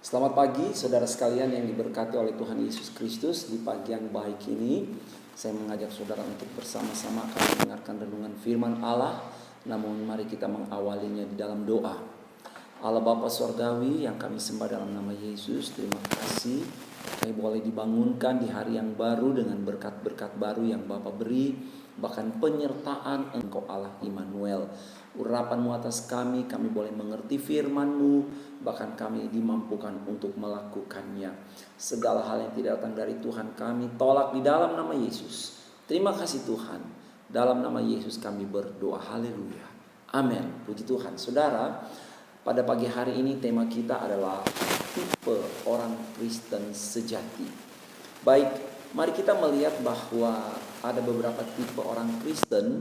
Selamat pagi saudara sekalian yang diberkati oleh Tuhan Yesus Kristus. Di pagi yang baik ini saya mengajak saudara untuk bersama-sama akan mendengarkan renungan firman Allah. Namun mari kita mengawalinya di dalam doa. Allah Bapa Surgawi yang kami sembah dalam nama Yesus, terima kasih kami boleh dibangunkan di hari yang baru dengan berkat-berkat baru yang Bapa beri, bahkan penyertaan Engkau Allah Immanuel. Urapan-Mu atas kami boleh mengerti firman-Mu, bahkan kami dimampukan untuk melakukannya. Segala hal yang tidak datang dari Tuhan kami tolak di dalam nama Yesus. Terima kasih Tuhan. Dalam nama Yesus kami berdoa. Haleluya. Amin. Puji Tuhan. Saudara, pada pagi hari ini tema kita adalah tipe orang Kristen sejati. Baik, mari kita melihat bahwa ada beberapa tipe orang Kristen.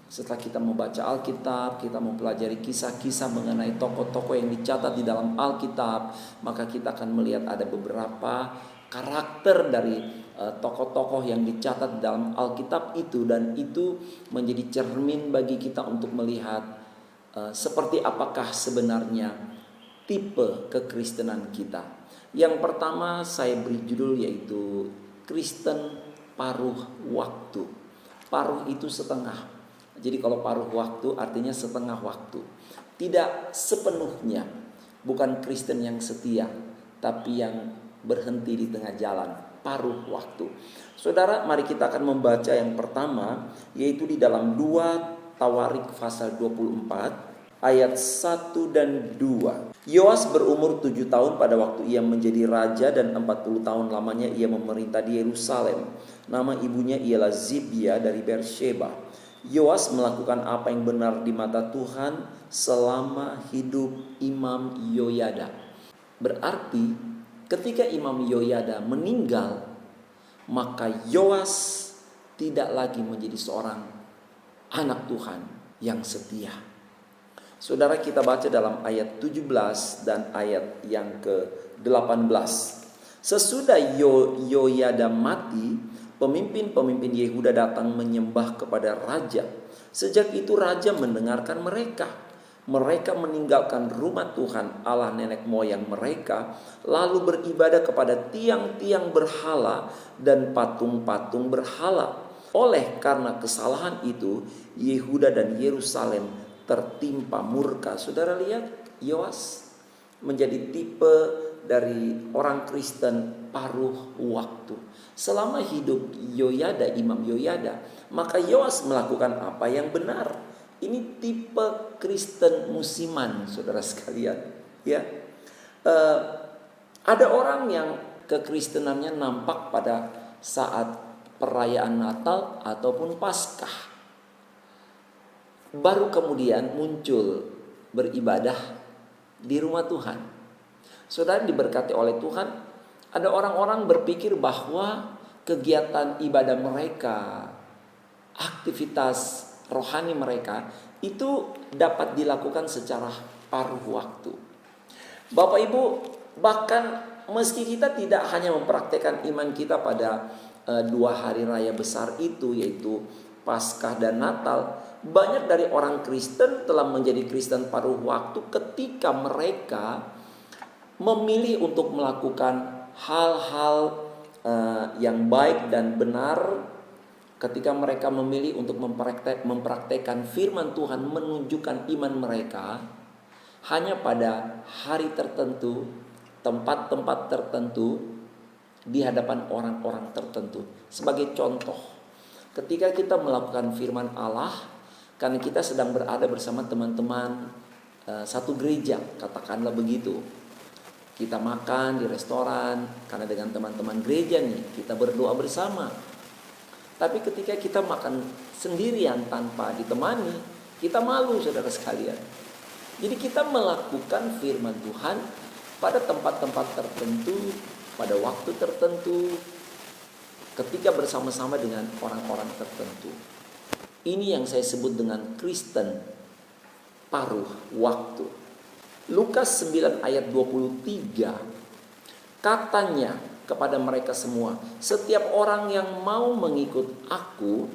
Setelah kita membaca Alkitab, kita mempelajari kisah-kisah mengenai tokoh-tokoh yang dicatat di dalam Alkitab, maka kita akan melihat ada beberapa karakter dari tokoh-tokoh yang dicatat di dalam Alkitab itu, dan itu menjadi cermin bagi kita untuk melihat seperti apakah sebenarnya tipe kekristenan kita. Yang pertama saya beri judul yaitu Kristen paruh waktu. Paruh itu setengah. Jadi kalau paruh waktu artinya setengah waktu. Tidak sepenuhnya. Bukan Kristen yang setia, tapi yang berhenti di tengah jalan. Paruh waktu. Saudara, mari kita akan membaca yang pertama, yaitu di dalam 2 Tawarik pasal 24 ayat 1 dan 2. Yoas berumur 7 tahun pada waktu ia menjadi raja, dan 40 tahun lamanya ia memerintah di Yerusalem. Nama ibunya ialah Zibia dari Beersheba. Yoas melakukan apa yang benar di mata Tuhan selama hidup Imam Yoyada. Berarti ketika Imam Yoyada meninggal, maka Yoas tidak lagi menjadi seorang anak Tuhan yang setia. Saudara, kita baca dalam ayat 17 dan ayat yang ke-18. Sesudah Yoyada mati, pemimpin-pemimpin Yehuda datang menyembah kepada raja. Sejak itu raja mendengarkan mereka. Mereka meninggalkan rumah Tuhan Allah nenek moyang mereka, lalu beribadah kepada tiang-tiang berhala dan patung-patung berhala. Oleh karena kesalahan itu, Yehuda dan Yerusalem tertimpa murka. Saudara lihat, Yoas menjadi tipe dari orang Kristen paruh waktu. Selama hidup Imam Yoyada, maka Yoas melakukan apa yang benar. Ini tipe Kristen musiman, saudara sekalian. Ya, ada orang yang kekristenannya nampak pada saat perayaan Natal ataupun Paskah. Baru kemudian muncul beribadah di rumah Tuhan. Saudara diberkati oleh Tuhan. Ada orang-orang berpikir bahwa kegiatan ibadah mereka, aktivitas rohani mereka itu dapat dilakukan secara paruh waktu. Bapak Ibu, bahkan meski kita tidak hanya mempraktekkan iman kita pada 2 hari raya besar itu, yaitu Paskah dan Natal, banyak dari orang Kristen telah menjadi Kristen paruh waktu ketika mereka memilih untuk melakukan hal-hal yang baik dan benar, ketika mereka memilih untuk mempraktekkan firman Tuhan, menunjukkan iman mereka hanya pada hari tertentu, tempat-tempat tertentu, di hadapan orang-orang tertentu. Sebagai contoh, ketika kita melakukan firman Allah, karena kita sedang berada bersama teman-teman satu gereja, katakanlah begitu. Kita makan di restoran karena dengan teman-teman gereja nih, kita berdoa bersama. Tapi ketika kita makan sendirian tanpa ditemani, kita malu, saudara sekalian. Jadi kita melakukan firman Tuhan pada tempat-tempat tertentu, pada waktu tertentu, ketika bersama-sama dengan orang-orang tertentu. Ini yang saya sebut dengan Kristen paruh waktu. Lukas 9 ayat 23, katanya kepada mereka semua, setiap orang yang mau mengikut aku,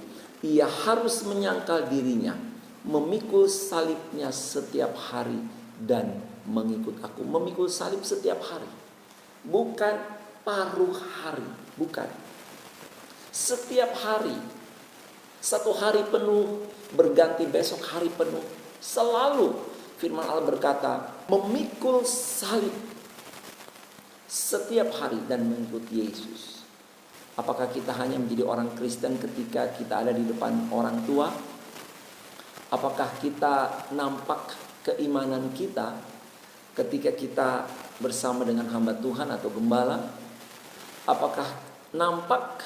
ia harus menyangkal dirinya, memikul salibnya setiap hari dan mengikut aku. Memikul salib setiap hari. Bukan paruh hari, bukan. Setiap hari. Satu hari penuh berganti besok hari penuh. Selalu firman Allah berkata, memikul salib setiap hari dan mengikut Yesus. Apakah kita hanya menjadi orang Kristen ketika kita ada di depan orang tua? Apakah kita nampak keimanan kita ketika kita bersama dengan hamba Tuhan atau gembala? Apakah nampak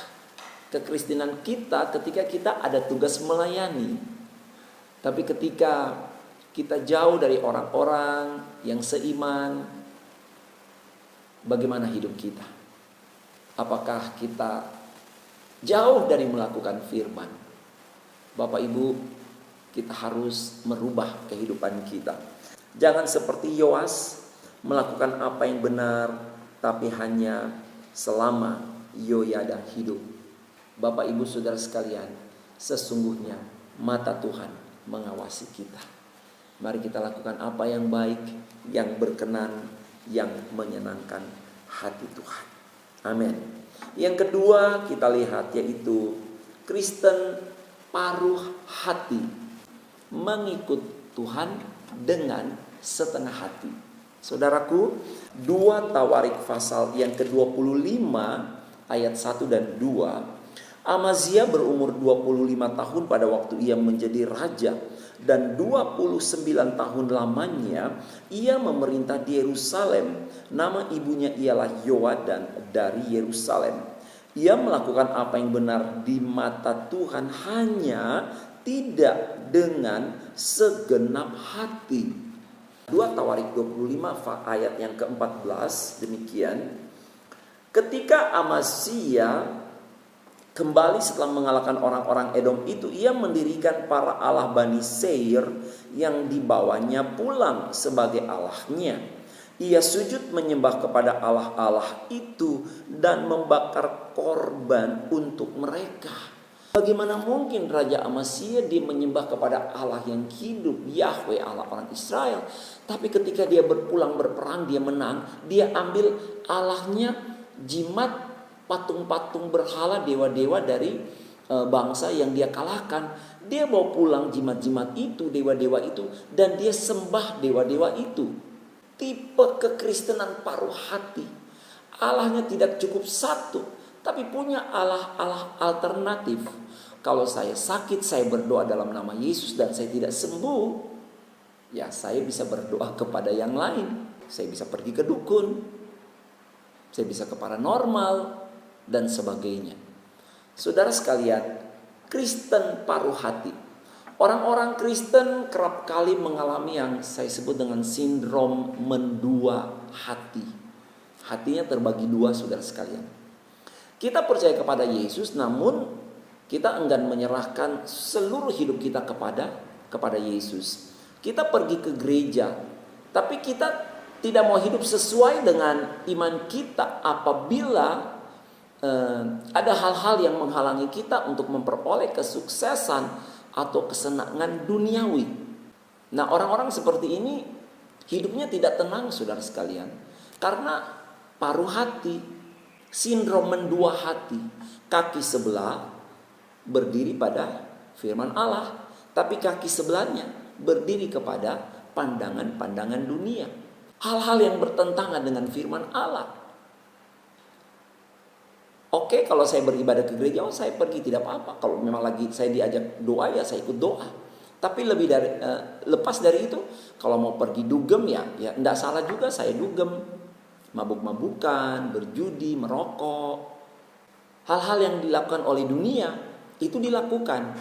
kekristenan kita ketika kita ada tugas melayani? Tapi ketika kita jauh dari orang-orang yang seiman, bagaimana hidup kita? Apakah kita jauh dari melakukan firman? Bapak Ibu, kita harus merubah kehidupan kita. Jangan seperti Yoas melakukan apa yang benar, tapi hanya selama Yoyada hidup. Bapak Ibu Saudara sekalian, sesungguhnya mata Tuhan mengawasi kita. Mari kita lakukan apa yang baik, yang berkenan, yang menyenangkan hati Tuhan. Amin. Yang kedua kita lihat yaitu Kristen paruh hati, mengikut Tuhan dengan setengah hati. Saudaraku, 2 Tawarik pasal yang ke-25 ayat 1 dan 2. Amazia berumur 25 tahun pada waktu ia menjadi raja, dan 29 tahun lamanya ia memerintah di Yerusalem. Nama ibunya ialah Yoadan dari Yerusalem. Ia melakukan apa yang benar di mata Tuhan, hanya tidak dengan segenap hati. 2 Tawarik 25 ayat yang ke-14 demikian. Ketika Amazia kembali setelah mengalahkan orang-orang Edom itu, ia mendirikan para Allah Bani Seir yang dibawanya pulang sebagai Allahnya. Ia sujud menyembah kepada Allah-Allah itu dan membakar korban untuk mereka. Bagaimana mungkin Raja Amazia dia menyembah kepada Allah yang hidup, Yahweh Allah orang Israel. Tapi ketika dia berpulang berperang, dia menang, dia ambil Allahnya, jimat, patung-patung berhala, dewa-dewa dari bangsa yang dia kalahkan. Dia bawa pulang jimat-jimat itu, dewa-dewa itu, dan dia sembah dewa-dewa itu. Tipe kekristenan paruh hati. Allahnya tidak cukup satu, tapi punya Allah-Allah alternatif. Kalau saya sakit, saya berdoa dalam nama Yesus dan saya tidak sembuh, ya saya bisa berdoa kepada yang lain. Saya bisa pergi ke dukun, saya bisa ke paranormal, dan sebagainya. Saudara sekalian, Kristen paruh hati. Orang-orang Kristen kerap kali mengalami yang saya sebut dengan sindrom mendua hati. Hatinya terbagi dua, saudara sekalian. Kita percaya kepada Yesus, namun kita enggan menyerahkan seluruh hidup kita kepada Yesus. Kita pergi ke gereja, tapi kita tidak mau hidup sesuai dengan iman kita apabila ada hal-hal yang menghalangi kita untuk memperoleh kesuksesan atau kesenangan duniawi. Nah, orang-orang seperti ini hidupnya tidak tenang, saudara sekalian, karena paruh hati, sindrom mendua hati. Kaki sebelah berdiri pada firman Allah, tapi kaki sebelahnya berdiri kepada pandangan-pandangan dunia. Hal-hal yang bertentangan dengan firman Allah. Oke, kalau saya beribadah ke gereja, saya pergi tidak apa-apa. Kalau memang lagi saya diajak doa, ya saya ikut doa. Tapi lepas dari itu, kalau mau pergi dugem ya enggak salah juga saya dugem. Mabuk-mabukan, berjudi, merokok. Hal-hal yang dilakukan oleh dunia itu dilakukan.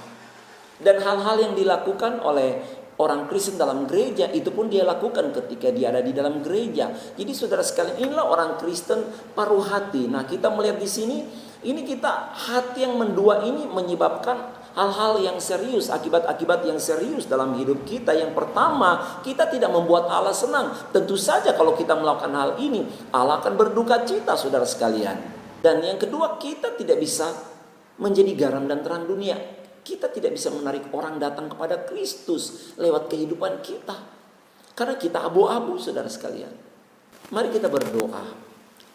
Dan hal-hal yang dilakukan oleh orang Kristen dalam gereja itu pun dia lakukan ketika dia ada di dalam gereja. Jadi saudara sekalian, inilah orang Kristen paruh hati. Nah, kita melihat di sini, ini kita hati yang mendua ini menyebabkan hal-hal yang serius, akibat-akibat yang serius dalam hidup kita. Yang pertama, kita tidak membuat Allah senang. Tentu saja kalau kita melakukan hal ini, Allah akan berduka cita, saudara sekalian. Dan yang kedua, kita tidak bisa menjadi garam dan terang dunia. Kita tidak bisa menarik orang datang kepada Kristus lewat kehidupan kita. Karena kita abu-abu, saudara sekalian. Mari kita berdoa.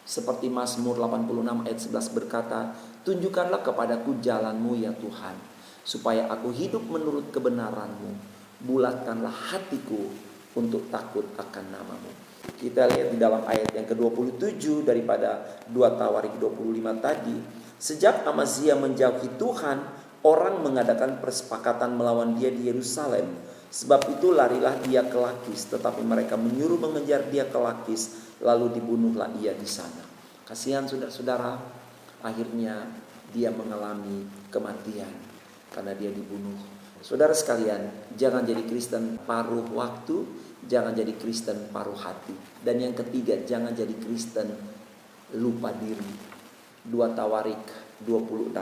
Seperti Mazmur 86 ayat 11 berkata, tunjukkanlah kepadaku jalan-Mu ya Tuhan, supaya aku hidup menurut kebenaran-Mu. Bulatkanlah hatiku untuk takut akan nama-Mu. Kita lihat di dalam ayat yang ke-27 daripada 2 Tawarik 25 tadi. Sejak Amazia menjauhi Tuhan, orang mengadakan persepakatan melawan dia di Yerusalem. Sebab itu larilah dia ke Lakis, tetapi mereka menyuruh mengejar dia ke Lakis, lalu dibunuhlah ia di sana. Kasihan saudara-saudara, akhirnya dia mengalami kematian karena dia dibunuh. Saudara sekalian, jangan jadi Kristen paruh waktu, jangan jadi Kristen paruh hati. Dan yang ketiga, jangan jadi Kristen lupa diri. 2 Tawarik 26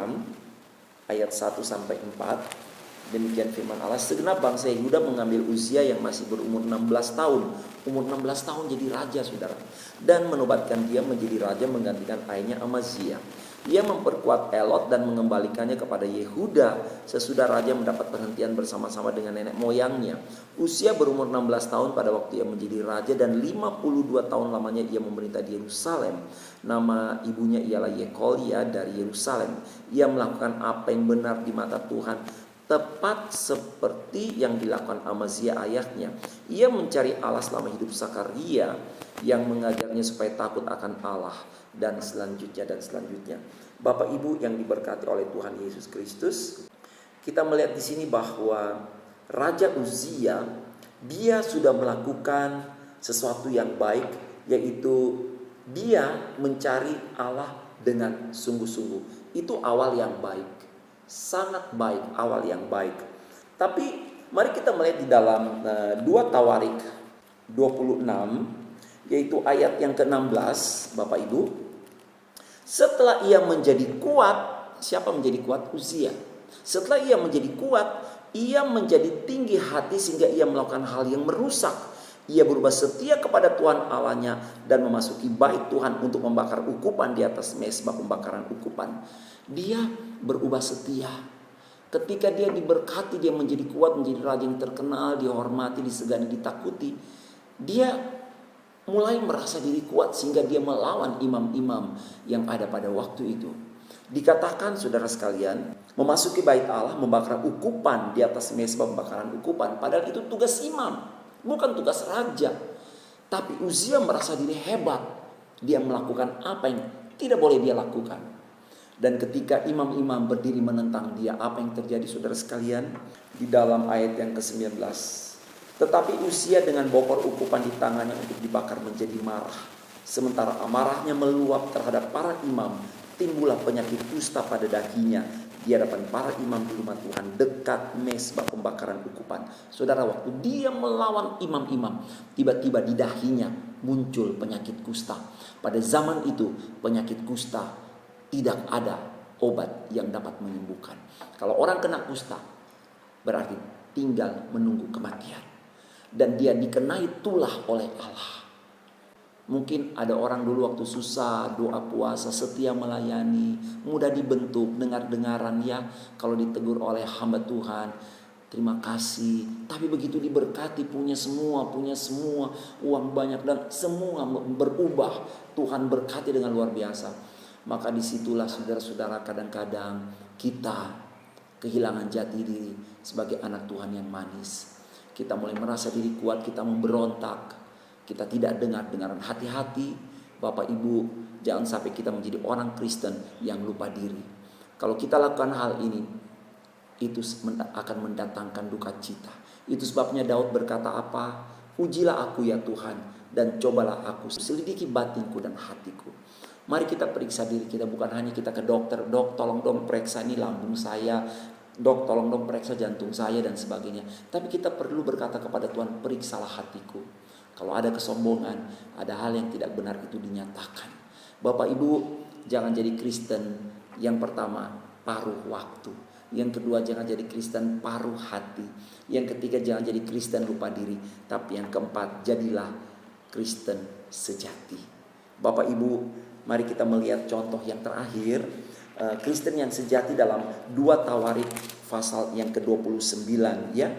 ayat 1 sampai 4. Demikian firman Allah, segenap bangsa Yehuda mengambil Uzia yang masih berumur 16 tahun. Umur 16 tahun jadi raja, saudara. Dan menobatkan dia menjadi raja menggantikan ayahnya Amazia. Ia memperkuat Elot dan mengembalikannya kepada Yehuda sesudah raja mendapat perhentian bersama-sama dengan nenek moyangnya. Uzia berumur 16 tahun pada waktu ia menjadi raja dan 52 tahun lamanya ia memerintah di Yerusalem. Nama ibunya ialah Yekolia dari Yerusalem. Ia melakukan apa yang benar di mata Tuhan, tepat seperti yang dilakukan Amazia ayahnya. Ia mencari Allah selama hidup Sakaria yang mengajarnya supaya takut akan Allah, dan selanjutnya. Bapak Ibu yang diberkati oleh Tuhan Yesus Kristus, kita melihat di sini bahwa Raja Uzia dia sudah melakukan sesuatu yang baik, yaitu dia mencari Allah dengan sungguh-sungguh. Itu awal yang baik. Sangat baik, awal yang baik. Tapi mari kita melihat di dalam 2 Tawarik 26, yaitu ayat yang ke-16, Bapak Ibu. Setelah ia menjadi kuat, siapa menjadi kuat? Uzia. Setelah ia menjadi kuat, ia menjadi tinggi hati sehingga ia melakukan hal yang merusak. Ia berubah setia kepada Tuhan Allahnya dan memasuki bait Tuhan untuk membakar ukupan di atas mezbah pembakaran ukupan. Dia berubah setia. Ketika dia diberkati, dia menjadi kuat, menjadi raja yang terkenal, dihormati, disegani, ditakuti. Dia mulai merasa diri kuat sehingga dia melawan imam-imam yang ada pada waktu itu. Dikatakan saudara sekalian, memasuki bait Allah, membakar ukupan di atas mezbah pembakaran ukupan. Padahal itu tugas imam, bukan tugas raja. Tapi Uzia merasa diri hebat. Dia melakukan apa yang tidak boleh dia lakukan. Dan ketika imam-imam berdiri menentang dia, apa yang terjadi saudara sekalian? Di dalam ayat yang ke-19. Tetapi Uzia dengan bokor ukupan di tangannya untuk dibakar menjadi marah. Sementara amarahnya meluap terhadap para imam, timbullah penyakit kusta pada dahinya di hadapan para imam di rumah Tuhan dekat mezbah pembakaran ukupan. Saudara, waktu dia melawan imam-imam, tiba-tiba di dahinya muncul penyakit kusta. Pada zaman itu penyakit kusta tidak ada obat yang dapat menyembuhkan. Kalau orang kena kusta, berarti tinggal menunggu kematian. Dan dia dikenai tulah oleh Allah. Mungkin ada orang dulu waktu susah, doa puasa, setia melayani, mudah dibentuk, dengar-dengaran ya. Kalau ditegur oleh hamba Tuhan, terima kasih. Tapi begitu diberkati, punya semua, uang banyak dan semua berubah. Tuhan berkati dengan luar biasa. Maka disitulah saudara-saudara kadang-kadang kita kehilangan jati diri sebagai anak Tuhan yang manis. Kita mulai merasa diri kuat, kita memberontak. Kita tidak dengar-dengaran. Hati-hati Bapak Ibu, jangan sampai kita menjadi orang Kristen yang lupa diri. Kalau kita lakukan hal ini, itu akan mendatangkan duka cita. Itu sebabnya Daud berkata apa? Ujilah aku ya Tuhan, dan cobalah aku, selidiki batinku dan hatiku. Mari kita periksa diri kita, bukan hanya kita ke dokter, dok tolong dong periksa ini lambung saya, dok tolong dong periksa jantung saya dan sebagainya. Tapi kita perlu berkata kepada Tuhan, periksalah hatiku. Kalau ada kesombongan, ada hal yang tidak benar, itu dinyatakan. Bapak Ibu, jangan jadi Kristen yang pertama paruh waktu. Yang kedua, jangan jadi Kristen paruh hati. Yang ketiga, jangan jadi Kristen lupa diri. Tapi yang keempat, jadilah Kristen sejati. Bapak Ibu, mari kita melihat contoh yang terakhir, Kristen yang sejati dalam 2 Tawarik pasal yang ke-29 ya.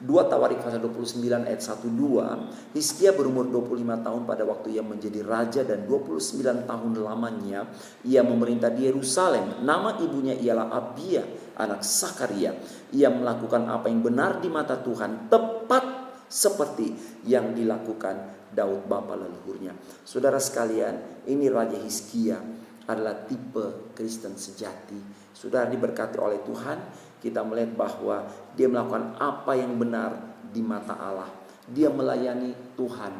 2 Tawarik pasal 29 ayat 1-2, Hizkia berumur 25 tahun pada waktu ia menjadi raja, dan 29 tahun lamanya ia memerintah di Yerusalem. Nama ibunya ialah Abia, anak Sakaria. Ia melakukan apa yang benar di mata Tuhan, tepat seperti yang dilakukan Daud bapa leluhurnya. Saudara sekalian, ini Raja Hizkia adalah tipe Kristen sejati. Saudara diberkati oleh Tuhan. Kita melihat bahwa dia melakukan apa yang benar di mata Allah. Dia melayani Tuhan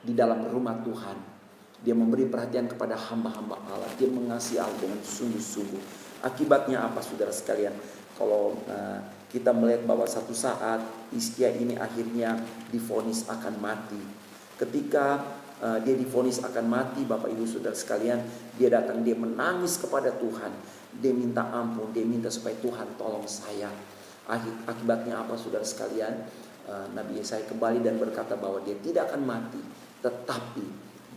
di dalam rumah Tuhan. Dia memberi perhatian kepada hamba-hamba Allah. Dia mengasihi Allah dengan sungguh-sungguh. Akibatnya apa, saudara sekalian? Kalau kita melihat bahwa satu saat Hizkia ini akhirnya divonis akan mati. Ketika dia divonis akan mati, Bapak Ibu Saudara sekalian, dia datang, dia menangis kepada Tuhan. Dia minta ampun, dia minta supaya Tuhan tolong saya. Akibatnya apa, saudara sekalian? Nabi Yesaya kembali dan berkata bahwa dia tidak akan mati, tetapi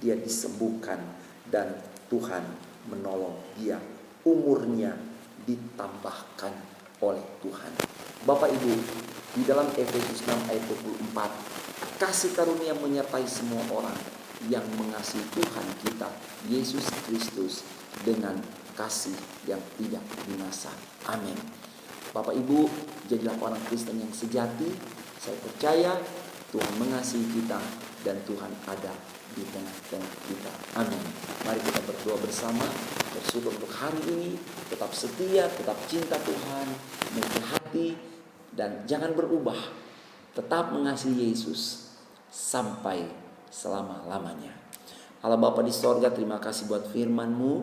dia disembuhkan dan Tuhan menolong dia. Umurnya ditambahkan oleh Tuhan. Bapak Ibu, di dalam Efesus 6 ayat 24, kasih karunia menyertai semua orang yang mengasihi Tuhan kita Yesus Kristus dengan kasih yang tidak binasa. Amin. Bapak Ibu, jadilah orang Kristen yang sejati. Saya percaya Tuhan mengasihi kita dan Tuhan ada di tengah-tengah kita. Amin. Mari kita berdoa bersama, bersyukur untuk hari ini. Tetap setia, tetap cinta Tuhan, memiliki hati, dan jangan berubah. Tetap mengasihi Yesus sampai selama-lamanya. Allah Bapa di sorga, terima kasih buat firman-Mu.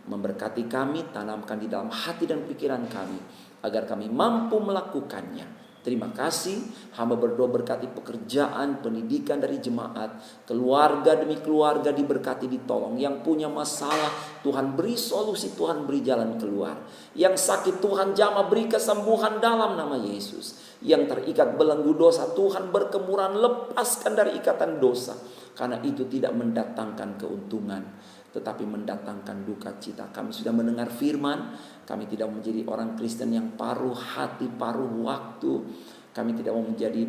Memberkati kami, tanamkan di dalam hati dan pikiran kami, agar kami mampu melakukannya. Terima kasih, hamba berdoa berkati pekerjaan, pendidikan dari jemaat, keluarga demi keluarga diberkati, ditolong. Yang punya masalah, Tuhan beri solusi, Tuhan beri jalan keluar. Yang sakit, Tuhan jamah beri kesembuhan dalam nama Yesus. Yang terikat belenggu dosa, Tuhan berkemuran, lepaskan dari ikatan dosa. Karena itu tidak mendatangkan keuntungan, tetapi mendatangkan duka cita. Kami sudah mendengar firman. Kami tidak menjadi orang Kristen yang paruh hati, paruh waktu. Kami tidak mau menjadi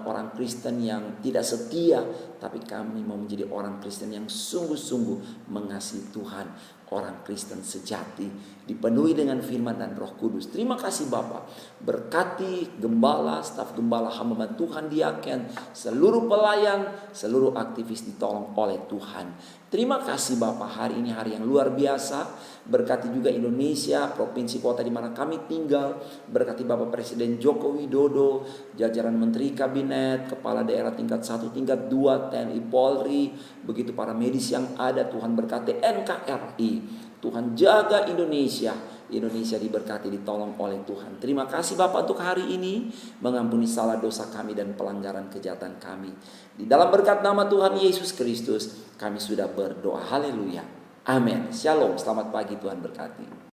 orang Kristen yang tidak setia, tapi kami mau menjadi orang Kristen yang sungguh-sungguh mengasihi Tuhan. Orang Kristen sejati, dipenuhi dengan firman dan Roh Kudus. Terima kasih Bapa. Berkati gembala, staf gembala, hamba Tuhan, diaken, seluruh pelayan, seluruh aktivis ditolong oleh Tuhan. Terima kasih Bapa, hari ini hari yang luar biasa. Berkati juga Indonesia, provinsi kota di mana kami tinggal. Berkati Bapak Presiden Joko Widodo, jajaran Menteri Kabinet, Kepala Daerah tingkat 1, tingkat 2, TNI Polri, begitu para medis yang ada. Tuhan berkati NKRI. Tuhan jaga Indonesia. Indonesia diberkati, ditolong oleh Tuhan. Terima kasih Bapak untuk hari ini. Mengampuni salah dosa kami dan pelanggaran kejahatan kami. Di dalam berkat nama Tuhan Yesus Kristus, kami sudah berdoa. Haleluya. Amin. Shalom. Selamat pagi, Tuhan berkati.